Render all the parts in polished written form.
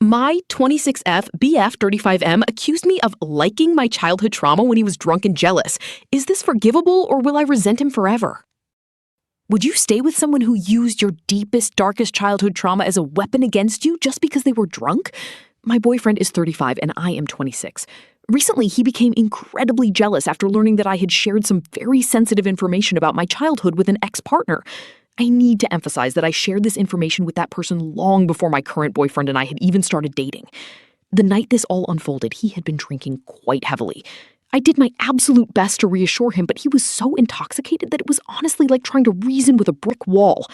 My 26F BF35M accused me of liking my childhood trauma when he was drunk and jealous. Is this forgivable, or will I resent him forever? Would you stay with someone who used your deepest, darkest childhood trauma as a weapon against you just because they were drunk? My boyfriend is 35 and I am 26. Recently, he became incredibly jealous after learning that I had shared some very sensitive information about my childhood with an ex-partner. I need to emphasize that I shared this information with that person long before my current boyfriend and I had even started dating. The night this all unfolded, he had been drinking quite heavily. I did my absolute best to reassure him, but he was so intoxicated that it was honestly like trying to reason with a brick wall.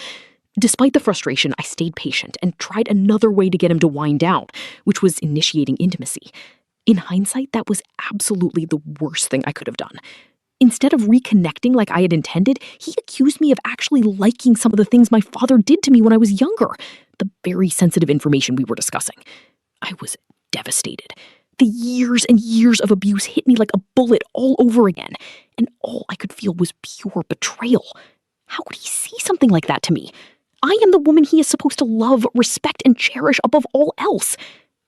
Despite the frustration, I stayed patient and tried another way to get him to wind down, which was initiating intimacy. In hindsight, that was absolutely the worst thing I could have done. Instead of reconnecting like I had intended, he accused me of actually liking some of the things my father did to me when I was younger, the very sensitive information we were discussing. I was devastated. The years and years of abuse hit me like a bullet all over again, and all I could feel was pure betrayal. How could he see something like that to me? I am the woman he is supposed to love, respect, and cherish above all else.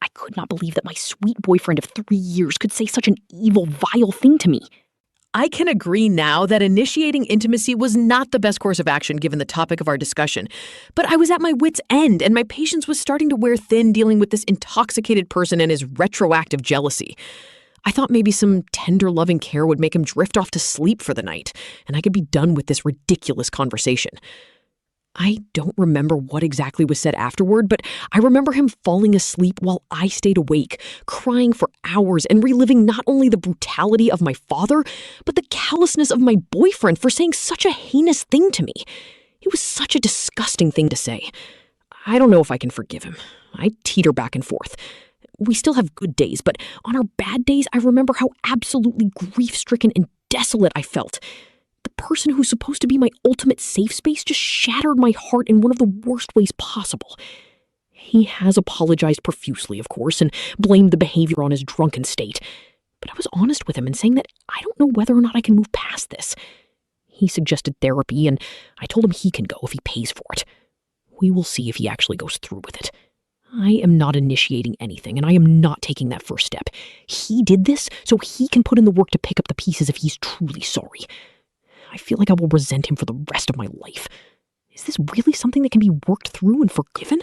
I could not believe that my sweet boyfriend of 3 years could say such an evil, vile thing to me. I can agree now that initiating intimacy was not the best course of action given the topic of our discussion, but I was at my wit's end and my patience was starting to wear thin dealing with this intoxicated person and his retroactive jealousy. I thought maybe some tender loving care would make him drift off to sleep for the night, and I could be done with this ridiculous conversation. I don't remember what exactly was said afterward, but I remember him falling asleep while I stayed awake, crying for hours and reliving not only the brutality of my father, but the callousness of my boyfriend for saying such a heinous thing to me. It was such a disgusting thing to say. I don't know if I can forgive him. I teeter back and forth. We still have good days, but on our bad days, I remember how absolutely grief-stricken and desolate I felt. The person who's supposed to be my ultimate safe space just shattered my heart in one of the worst ways possible. He has apologized profusely, of course, and blamed the behavior on his drunken state. But I was honest with him in saying that I don't know whether or not I can move past this. He suggested therapy, and I told him he can go if he pays for it. We will see if he actually goes through with it. I am not initiating anything, and I am not taking that first step. He did this so he can put in the work to pick up the pieces if he's truly sorry. I feel like I will resent him for the rest of my life. Is this really something that can be worked through and forgiven?